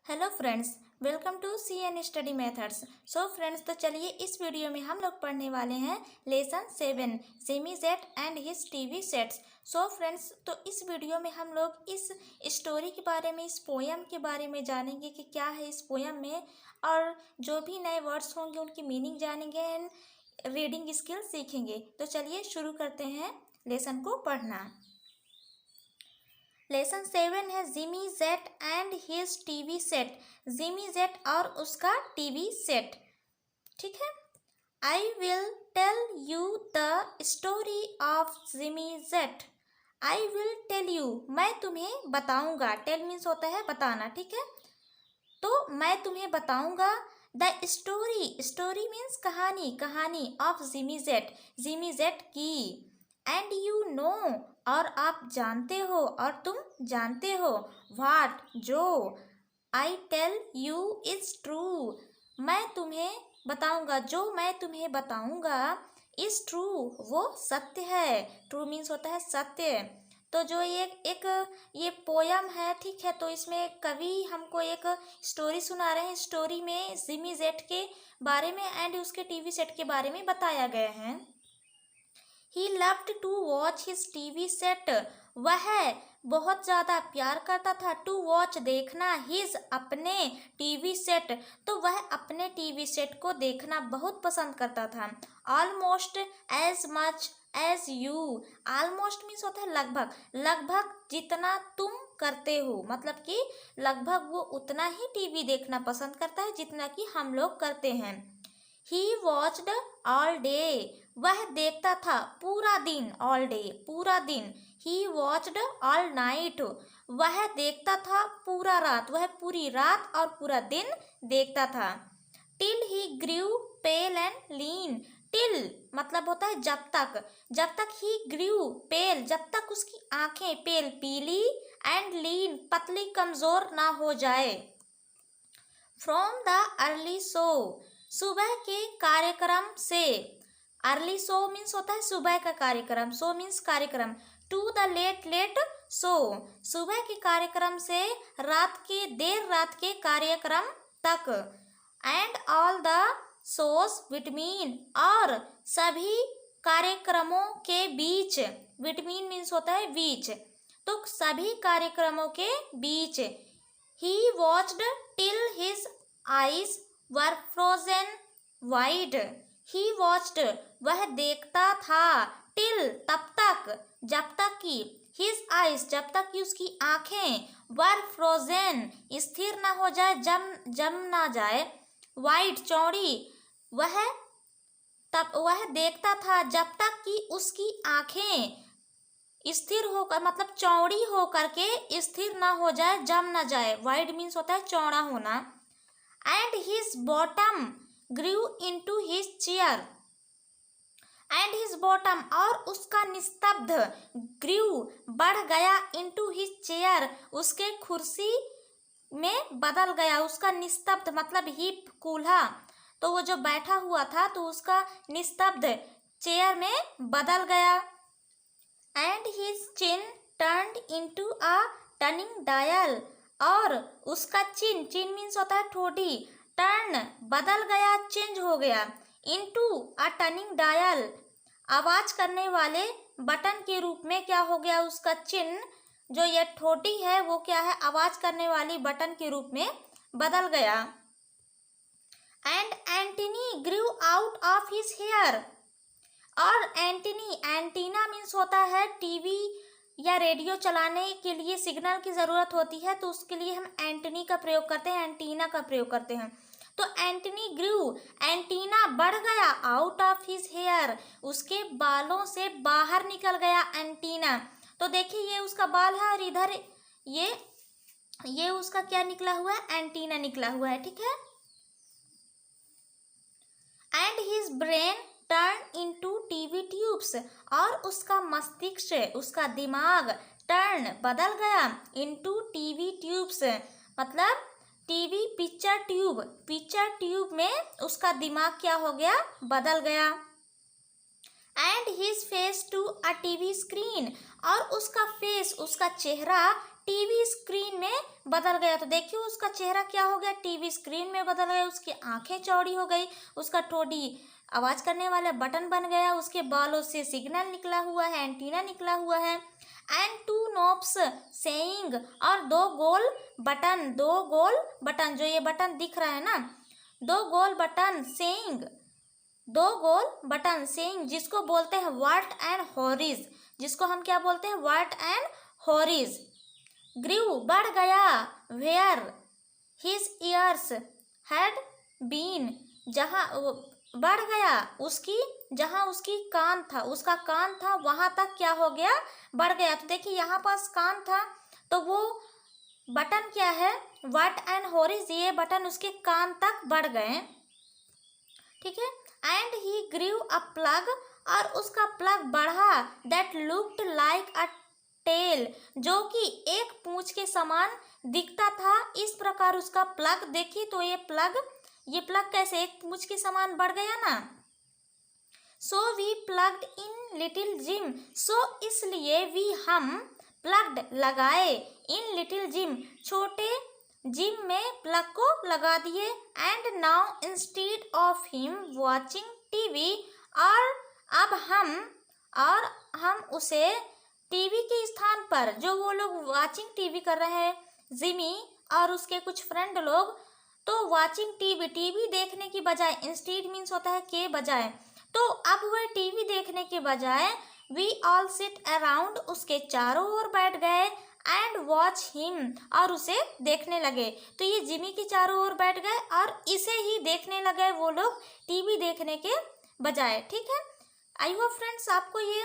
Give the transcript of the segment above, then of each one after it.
Hello friends, welcome to C N study methods. So friends, तो चलिए इस video में हम लोग पढ़ने वाले हैं lesson 7 Jimmy Jet and his TV sets. So friends, तो इस वीडियो में हम लोग इस स्टोरी के बारे में, इस पोयम के बारे में जानेंगे कि क्या है इस पोयम में, और जो भी नए वर्ड्स होंगे उनकी मीनिंग जानेंगे एंड रीडिंग स्किल सीखेंगे। तो चलिए शुरू करते हैं लेसन को पढ़ना। लेसन 7 है Jimmy Jet and his TV set. Jimmy Jet और उसका टीवी सेट। ठीक है। I will tell you the story of Jimmy Jet. I will tell you, मैं तुम्हें बताऊंगा। टेल मीन्स होता है बताना। ठीक है, तो मैं तुम्हें बताऊंगा द स्टोरी। स्टोरी मीन्स कहानी, कहानी of Jimmy jet, Jimmy jet की। एंड यू नो, और आप जानते हो, और तुम जानते हो। व्हाट, जो। I tell you is true, मैं तुम्हें बताऊंगा, जो मैं तुम्हें बताऊंगा इज ट्रू, वो सत्य है। ट्रू मीन्स होता है सत्य। तो जो ये पोयम है, ठीक है, तो इसमें कवि हमको एक स्टोरी सुना रहे हैं। स्टोरी में जिमी जेट के बारे में एंड उसके टीवी सेट के बारे में बताया गया है। He loved to watch his TV set, वह बहुत ज़्यादा प्यार करता था। टू वॉच, देखना। हिज, अपने। टीवी सेट, तो वह अपने टीवी सेट को देखना बहुत पसंद करता था। Almost as much as you. Almost means होता है लगभग, लगभग जितना तुम करते हो, मतलब कि लगभग वो उतना ही टीवी देखना पसंद करता है जितना कि हम लोग करते हैं। ही वॉच्ड ऑल डे, वह देखता था पूरा दिन। ऑल डे, पूरा दिन। ही वॉच्ड ऑल नाइट, वह देखता था पूरा रात, वह पूरी रात और पूरा दिन देखता था। Till he grew pale and lean. Till मतलब होता है जब तक, जब तक ही ग्रीव पेल, जब तक उसकी आंखें पेल पीली, एंड लीन पतली कमजोर ना हो जाए। फ्रॉम द अर्ली शो, सुबह के कार्यक्रम से। अर्ली शो मीन्स होता है सुबह का कार्यक्रम, शो मीन्स कार्यक्रम। To the late late show, सुबह के कार्यक्रम से रात के, देर रात के कार्यक्रम तक। And all the shows between, और सभी कार्यक्रमों के बीच। बिटवीन मीन्स होता है बीच, तो सभी कार्यक्रमों के बीच। He watched till his eyes were frozen wide. He watched, वह देखता था। टिल, तब तक, जब तक कि। हिज आइज, जब तक कि उसकी आंखें। वर फ्रोजन, स्थिर ना हो जाए, जम ना जाए। वाइड, चौड़ी। वह देखता था जब तक कि उसकी आंखें स्थिर होकर, मतलब चौड़ी होकर के स्थिर ना हो जाए, जम ना जाए। वाइड मीन्स होता है चौड़ा होना। And his bottom grew into his chair. And his bottom, और उसका निस्तब्ध। ग्रीव, बढ़ गया। इनटू हिज चेयर, उसके कुर्सी में बदल गया। उसका निस्तब्ध मतलब ही कूल्हा, तो वो जो बैठा हुआ था तो उसका निस्तब्ध चेयर में बदल गया। And his chin turned into a turning dial, और उसका चिन, चिन मीन्स होता है ठोड़ी। टर्न बदल गया, चेंज हो गया। इनटू अ टर्निंग डायल, आवाज करने वाले बटन के रूप में क्या हो गया उसका चिन्ह, जो ये ठोड़ी है वो क्या है, आवाज करने वाली बटन के रूप में बदल गया। And antennae grew out of his hair, और एंटीनी, एंटीना मीन्स होता है टीवी या रेडियो चलाने के लिए सिग्नल की ज़रूरत होती है, तो उसके लिए हम एंटीनी का प्रयोग करते हैं, एंटीना का प्रयोग करते हैं। तो एंटनी ग्रीव, एंटीना बढ़ गया। आउट ऑफ हिज हेयर, उसके बालों से बाहर निकल गया एंटीना। तो देखिए ये उसका बाल है और इधर ये उसका क्या निकला हुआ है, एंटीना निकला हुआ है। ठीक है। And his brain turn into TV tubes, और उसका मस्तिष्क, उसका दिमाग। टर्न बदल गया, इनटू टीवी ट्यूब्स मतलब TV picture tube, picture tube में उसका दिमाग क्या हो गया, बदल गया। And his face to a TV screen, और उसका फेस, उसका चेहरा टीवी स्क्रीन में बदल गया। तो देखिए उसका चेहरा क्या हो गया, टीवी स्क्रीन में बदल गया, उसकी आंखें चौड़ी हो गई, उसका ठोड़ी आवाज करने वाला बटन बन गया, उसके बालों से सिग्नल निकला हुआ है, एंटीना निकला हुआ है। एंड टू नॉब्स सेइंग, और दो गोल बटन जो ये बटन दिख रहा है ना, दो गोल बटन सेइंग जिसको बोलते हैं व्हाट एंड हॉरिज, जिसको हम क्या बोलते हैं, व्हाट एंड हॉरिज। ग्रीव बढ़ गया, where his ears had been, जहाँ बढ़ गया उसकी, जहाँ उसकी कान था, उसका कान था वहां तक क्या हो गया, बढ़ गया। तो देखिए यहाँ पास कान था तो वो बटन क्या है, व्हाट एंड हॉरिज, ये बटन उसके कान तक बढ़ गए, ठीक है। And he grew a plug, और उसका प्लग बढ़ा, that looked like a tail, जो कि एक पूंछ के समान दिखता था। इस प्रकार उसका प्लग, देखिए तो ये प्लग कैसे एक पूंछ के समान बढ़ गया ना। So we plugged in little Jim, so इसलिए वी हम प्लग्ड लगाए, इन लिटिल जिम छोटे जिम में प्लग को लगा दिए। And now instead of him watching TV, और अब हम उसे टीवी के स्थान पर, जो वो लोग वॉचिंग टीवी कर रहे हैं, जिमी और उसके कुछ फ्रेंड लोग, तो वॉचिंग टीवी देखने की बजाय, इंस्टेड मीन्स होता है के बजाय, तो अब वह टीवी देखने के बजाय वी ऑल सिट अराउंड, उसके चारों ओर बैठ गए, एंड वॉच हिम, और उसे देखने लगे। तो ये जिमी के चारों ओर बैठ गए और इसे ही देखने लगे वो लोग, टीवी देखने के बजाय, ठीक है। आई होप फ्रेंड्स आपको ये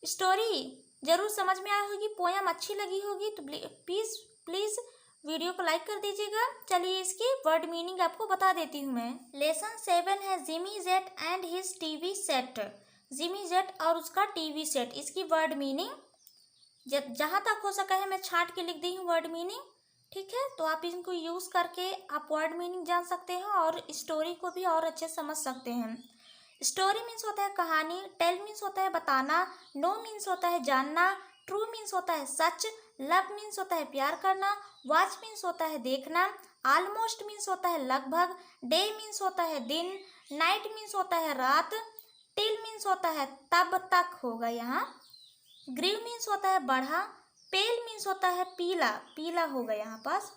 स्टोरी जरूर समझ में आई होगी, पोयम अच्छी लगी होगी, तो प्लीज वीडियो को लाइक कर दीजिएगा। चलिए इसकी वर्ड मीनिंग आपको बता देती हूँ मैं। लेसन 7 है Jimmy Jet and his TV set, Jimmy Jet और उसका टीवी सेट। इसकी वर्ड मीनिंग जहाँ तक हो सका है मैं छांट के लिख दी हूँ वर्ड मीनिंग, ठीक है। तो आप इनको यूज़ करके आप वर्ड मीनिंग जान सकते हैं और स्टोरी को भी और अच्छे समझ सकते हैं। स्टोरी मीन्स होता है कहानी, टेल मीन्स होता है बताना, नो मीन्स होता है जानना, ट्रू मीन्स होता है सच, लव मीन्स होता है प्यार करना, वॉच मीन्स होता है देखना, ऑलमोस्ट मीन्स होता है लगभग, डे मीन्स होता है दिन, नाइट मीन्स होता है रात, टिल मीन्स होता है तब तक होगा यहाँ, ग्रीव मीन्स होता है बढ़ा, पेल मीन्स होता है पीला, पीला होगा यहाँ पास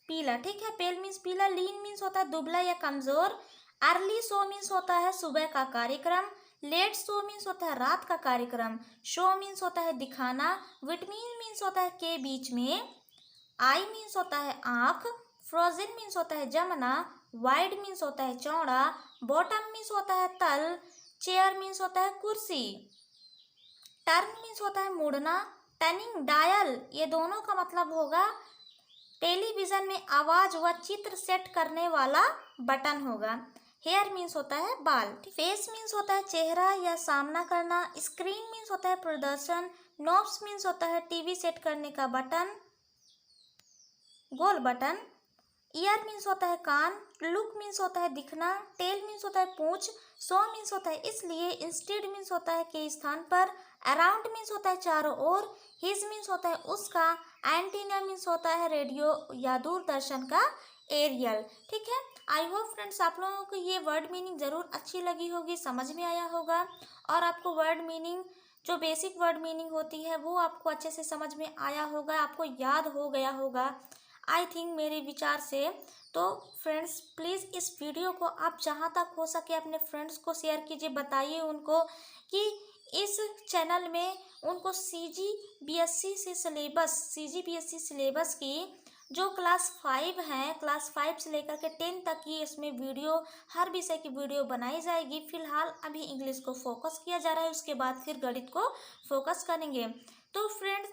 पीला, ठीक है। पेल मीन्स पीला, लीन मीन्स होता है दुबला या कमजोर, अर्ली शो मीन्स होता है सुबह का कार्यक्रम, लेट शो मीन्स होता है रात का कार्यक्रम, शो मीन्स होता है दिखाना, विटमीन मीन्स होता है के बीच में, आई मीन्स होता है आँख, फ्रोजन मीन्स होता है जमना, वाइड मीन्स होता है चौड़ा, बॉटम मीन्स होता है तल, चेयर मीन्स होता है कुर्सी, टर्न मीन्स होता है मुड़ना, टर्निंग डायल ये दोनों का मतलब होगा टेलीविजन में आवाज व चित्र सेट करने वाला बटन होगा। हेयर मीन्स होता है बाल, फेस मीन्स होता है चेहरा या सामना करना, स्क्रीन मीन्स होता है प्रदर्शन, नॉब्स मीन्स होता है टीवी सेट करने का बटन, गोल बटन, ईयर मीन्स होता है कान, लुक मीन्स होता है दिखना, टेल मीन्स होता है पूंछ, सो मीन्स होता है इसलिए, इंस्टेड मीन्स होता है के स्थान पर, अराउंड मीन्स होता है चारों ओर, हिज मीन्स होता है उसका, एंटीना मीन्स होता है रेडियो या दूरदर्शन का एरियल, ठीक है। आई होप फ्रेंड्स आप लोगों को ये वर्ड मीनिंग ज़रूर अच्छी लगी होगी, समझ में आया होगा, और आपको वर्ड मीनिंग जो बेसिक वर्ड मीनिंग होती है वो आपको अच्छे से समझ में आया होगा, आपको याद हो गया होगा आई थिंक मेरे विचार से। तो फ्रेंड्स प्लीज़ इस वीडियो को आप जहाँ तक हो सके अपने फ्रेंड्स को शेयर कीजिए, बताइए उनको कि इस चैनल में उनको CGBSE सिलेबस की जो क्लास 5 हैं, क्लास 5 से लेकर के 10 तक की इसमें वीडियो, हर विषय की वीडियो बनाई जाएगी। फिलहाल अभी इंग्लिश को फोकस किया जा रहा है, उसके बाद फिर गणित को फोकस करेंगे। तो फ्रेंड्स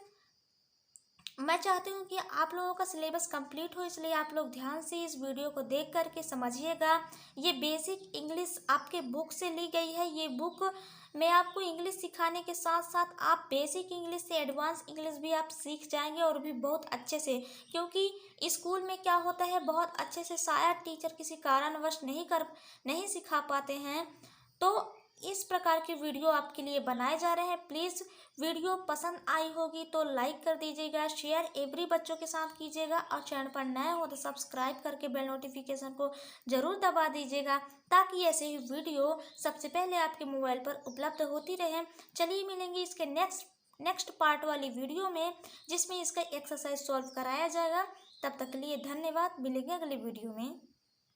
मैं चाहती हूँ कि आप लोगों का सिलेबस कंप्लीट हो, इसलिए आप लोग ध्यान से इस वीडियो को देख करके समझिएगा। ये बेसिक इंग्लिश आपके बुक से ली गई है। ये बुक में आपको इंग्लिश सिखाने के साथ साथ आप बेसिक इंग्लिश से एडवांस इंग्लिश भी आप सीख जाएंगे, और भी बहुत अच्छे से, क्योंकि स्कूल में क्या होता है बहुत अच्छे से शायद टीचर किसी कारणवश नहीं सिखा पाते हैं। तो इस प्रकार की वीडियो आपके लिए बनाए जा रहे हैं। प्लीज़ वीडियो पसंद आई होगी तो लाइक कर दीजिएगा, शेयर एवरी बच्चों के साथ कीजिएगा और चैनल पर नए हो तो सब्सक्राइब करके बेल नोटिफिकेशन को ज़रूर दबा दीजिएगा ताकि ऐसे ही वीडियो सबसे पहले आपके मोबाइल पर उपलब्ध होती रहे। चलिए मिलेंगे इसके नेक्स्ट पार्ट वाली वीडियो में जिसमें इसका एक्सरसाइज सॉल्व कराया जाएगा। तब तक के लिए धन्यवाद, मिलेंगे अगले वीडियो में।